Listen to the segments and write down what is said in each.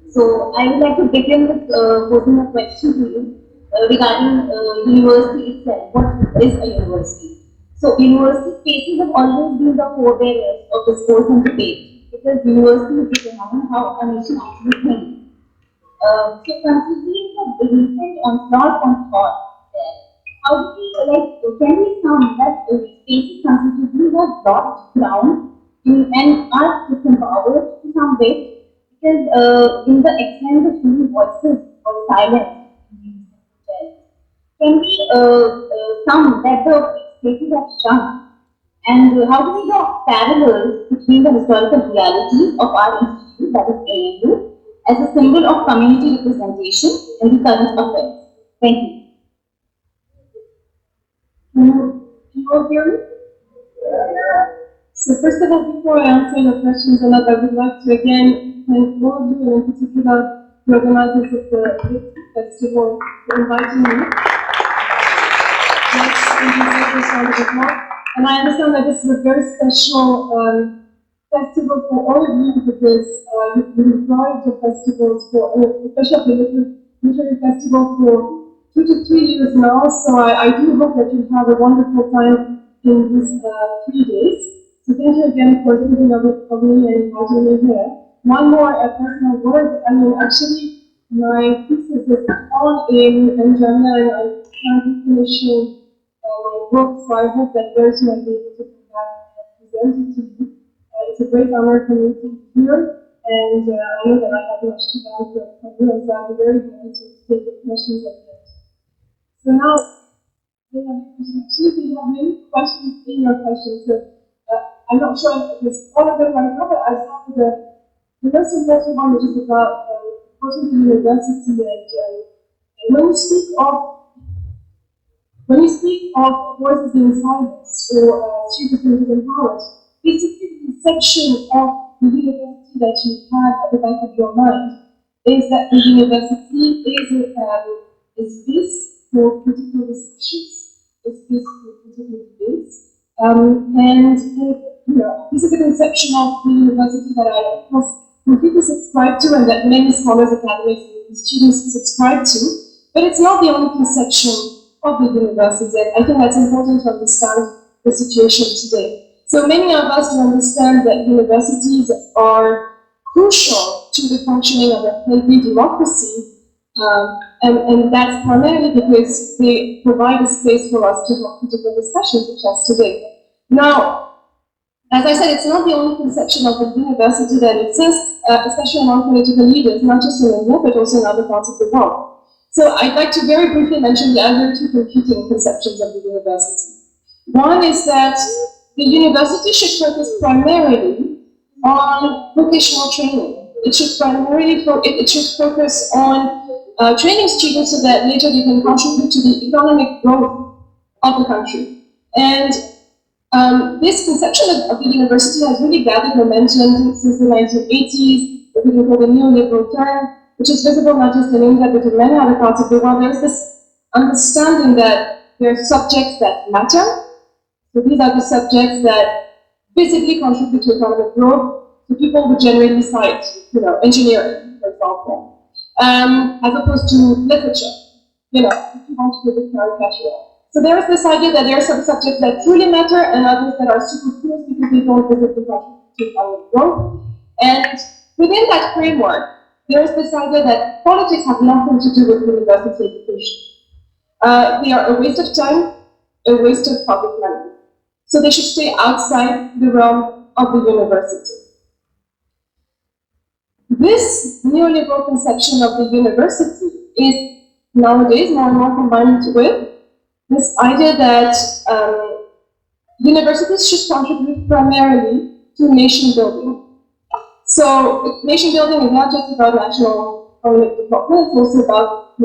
So I would like to begin with posing a question to you regarding university itself. What is a university? So university spaces have always been the forebearers of discourse and debate because universities determine how a nation actually thinks. So considering the recent onslaught on thought, how do we can we sound that spaces constitutively have lost ground and are disempowered to some way? Because in the extent of human voices or silence, can we sound that the spaces have shrunk? And how do we draw parallels between the historical realities of our institute, that is AAU, as a symbol of community representation in the current affairs? Thank you. Can you all hear me? So first of all, before I answer your questions, I would like to again thank all of you, and in particular the organizers of the festival for inviting me. Yes, thank you so much, round of applause. And I understand that this is a very special festival for all of you because you've been employed your festivals for, especially the literary festival for 2 to 3 years now. So I do hope that you have a wonderful time in these 3 days. So thank you again for thinking of me and inviting me here. One more personal word. I mean, actually, my thesis is all in German. I'm currently finishing my book, so I hope that very soon I'll be able to come back and present it to you. It's a great honor for me to be here, and I know that I have much to learn from you, so I'm very happy to take the questions at the end. So now, you have many questions in your questions. So I'm not sure if it's all of them right now, but I'll start with the most important one, which is about going to the university. And when you speak of voices being silenced or students being empowered, basically the section of the university that you have at the back of your mind is that the university is this for critical discussions, is this for critical debates, and this is the conception of the university that I, of course, completely subscribe to, and that many scholars, academics, and students subscribe to. But it's not the only conception of the university. I think that's important to understand the situation today. So many of us do understand that universities are crucial to the functioning of a healthy democracy, and that's primarily because they provide a space for us to have critical discussions, such as today. Now, as I said, it's not the only conception of the university that exists, especially among political leaders, not just in India, but also in other parts of the world. So I'd like to very briefly mention the other two competing conceptions of the university. One is that the university should focus primarily on vocational training. It should primarily focus on training students so that later they can contribute to the economic growth of the country. And this conception of the university has really gathered momentum since the 1980s, what we can call the neoliberal term, which is visible not just in India but in many other parts of the world. There's this understanding that there are subjects that matter. So these are the subjects that visibly contribute to economic growth. So people would generally cite, engineering, for example, as opposed to literature, if you want to give a caricature. So there is this idea that there are some subjects that truly matter and others that are superfluous because they don't visibly contribute to economic growth. And within that framework, there is this idea that politics have nothing to do with university education. They are a waste of time, a waste of public money. So they should stay outside the realm of the university. This neoliberal conception of the university is nowadays more and more combined with this idea that universities should contribute primarily to nation building. So nation building is not just about national economic development, it's also about,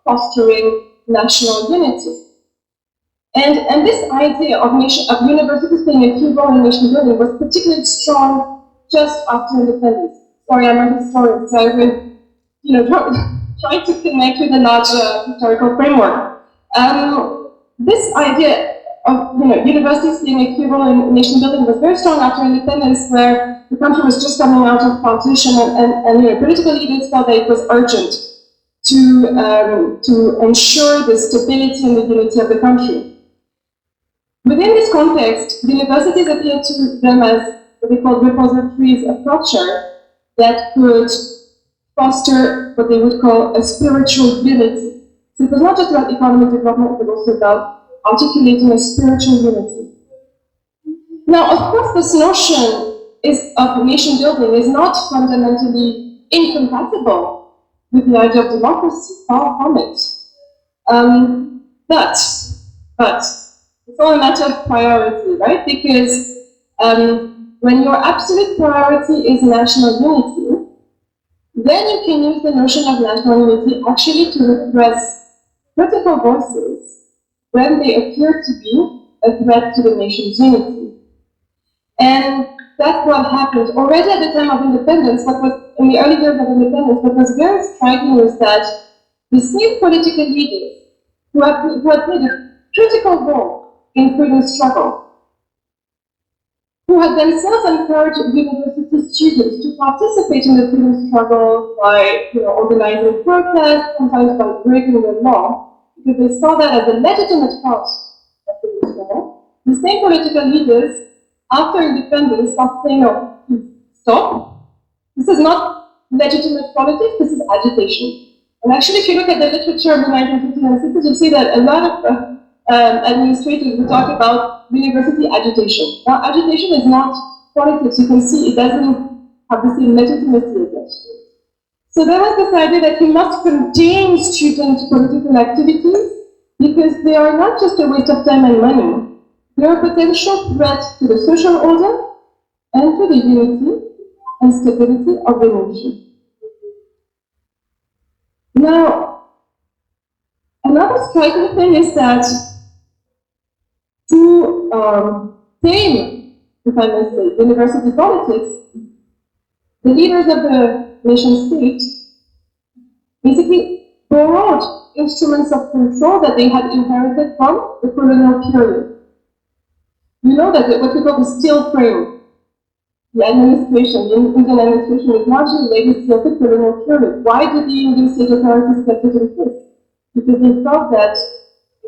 fostering national unity. And this idea of universities playing a key role in nation building was particularly strong just after independence. Sorry, I'm a historian, so I've been, trying to connect with a larger historical framework. This idea of universities being a key role in nation building was very strong after independence, where the country was just coming out of partition, and political leaders felt that it was urgent to ensure the stability and the unity of the country. Within this context, universities appeared to them as what they called repositories of culture that could foster what they would call a spiritual unity. So it was not just about economic development, but also about articulating a spiritual unity. Now, of course, this notion of nation building is not fundamentally incompatible with the idea of democracy, far from it. But it's all a matter of priority, right? Because when your absolute priority is national unity, then you can use the notion of national unity actually to repress critical voices when they appear to be a threat to the nation's unity. And that's what happened. Already at the time of independence, in the early years of independence, what was very striking was that the same political leaders who had played a critical role in freedom struggle, who had themselves encouraged university students to participate in the freedom struggle by organizing protests, sometimes by breaking the law, because they saw that as a legitimate part of the struggle. The same political leaders, after independence, started saying, "No, stop. This is not legitimate politics, this is agitation." And actually, if you look at the literature of the 1950s and 60s, you'll see that a lot of administrators will talk about university agitation. Now, agitation is not politics. You can see it doesn't have the same legitimacy attached to it. So there was this idea that you must contain student political activities because they are not just a waste of time and money. They are a potential threat to the social order and to the unity and stability of the nation. Now, another striking thing is that to tame, if I may say, university politics, the leaders of the nation state basically borrowed instruments of control that they had inherited from the colonial period. You know that what we call the steel frame, the administration, the Indian administration is largely legacy of the colonial period. Why did the Indian state authorities get it in place? Because they felt that,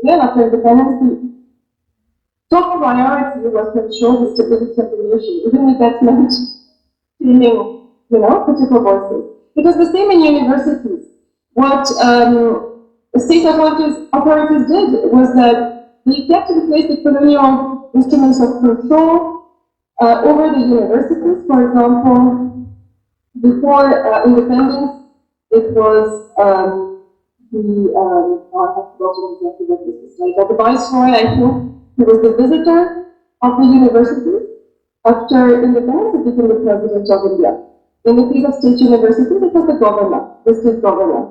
again, after independence, the top priority was to ensure the stability of the nation, even if that meant killing, critical voices. It was the same in universities. What the state authorities did was that they kept in place the colonial instruments of control over the universities. For example, before independence, it was the viceroy, I think, he was the visitor of the university. After independence, it became the president of India. In the case of state universities, it was the governor, the state governor.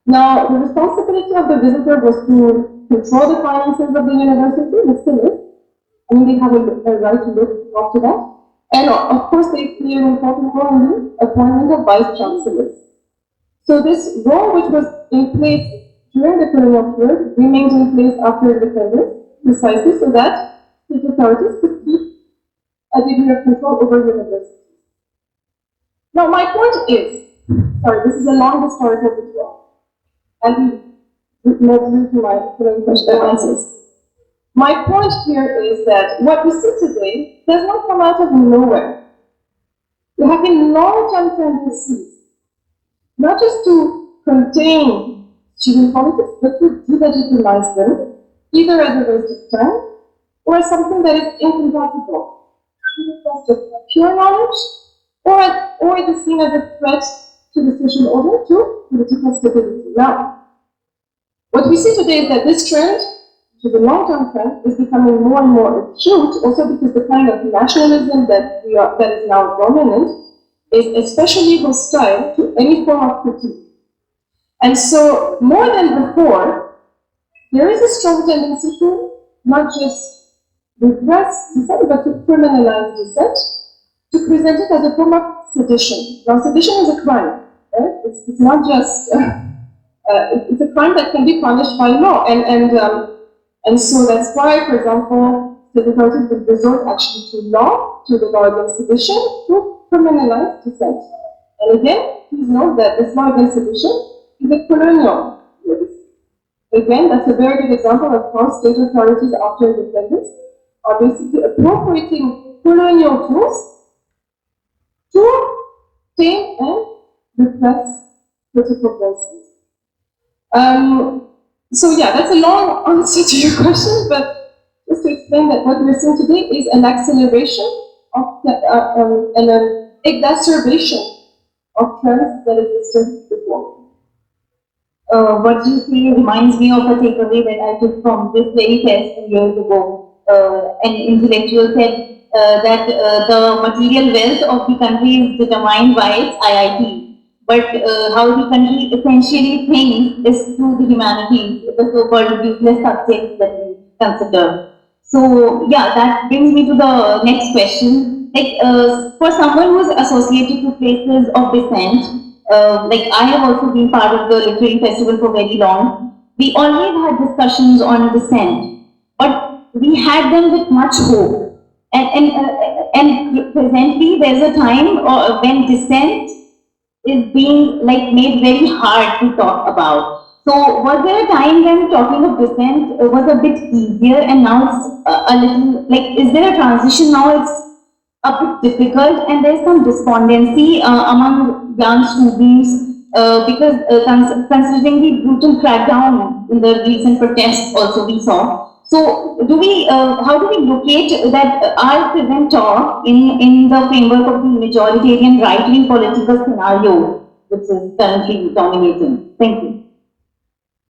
Now, the responsibility of the visitor was to control the finances of the university, it still is. I mean, they have a right to look after that. And of course, they play an important role in the appointment of vice chancellors. So this role, which was in place during the colonial period, remained in place after independence, precisely so that state authorities could keep a degree of control over universities. Now, my point is, sorry, this is a long historical video, and we move to my answers. My point here is that what we see today does not come out of nowhere. There have been long-term tendencies, not just to contain student politics, but to delegitimize them, either as a waste of time or as something that is incompatible. Either of pure knowledge, or it is seen as a threat to the social order, to political stability. Now, what we see today is that this trend, which is a long-term trend, is becoming more and more acute, also because the kind of nationalism that is now dominant is especially hostile to any form of critique. And so, more than before, there is a strong tendency to not just repress dissent, but to criminalize dissent, to present it as a form of sedition. Now, sedition is a crime, right? It's not just, it's a crime that can be punished by law. And And so that's why, for example, the authorities would resort actually to law, to the law against sedition, to criminalize dissent. And again, please note that this law against sedition is a colonial legacy. Again, that's a very good example of how state authorities after independence are basically appropriating colonial tools to tame and repress critical voices. So yeah, that's a long answer to your question, but just to explain that what we're seeing today is an acceleration of and an exacerbation of trends that existed before. What you say reminds me of a takeaway that I took from this very test years ago. An intellectual said that the material wealth of the country is determined by its IIT. But how the country essentially thinks is through the humanities, the so-called useless subjects that we consider. So yeah, that brings me to the next question. Like for someone who is associated to places of dissent, like I have also been part of the literary festival for very long. We always had discussions on dissent, but we had them with much hope. And presently there's a time when dissent is being like made very hard to talk about. So was there a time when talking of dissent was a bit easier and now it's a little, like, is there a transition now? It's a bit difficult and there's some despondency among young students because considering the brutal crackdown in the recent protests also we saw. So do we, how do we locate that our present talk in the framework of the majoritarian right-wing political scenario which is currently dominating? Thank you.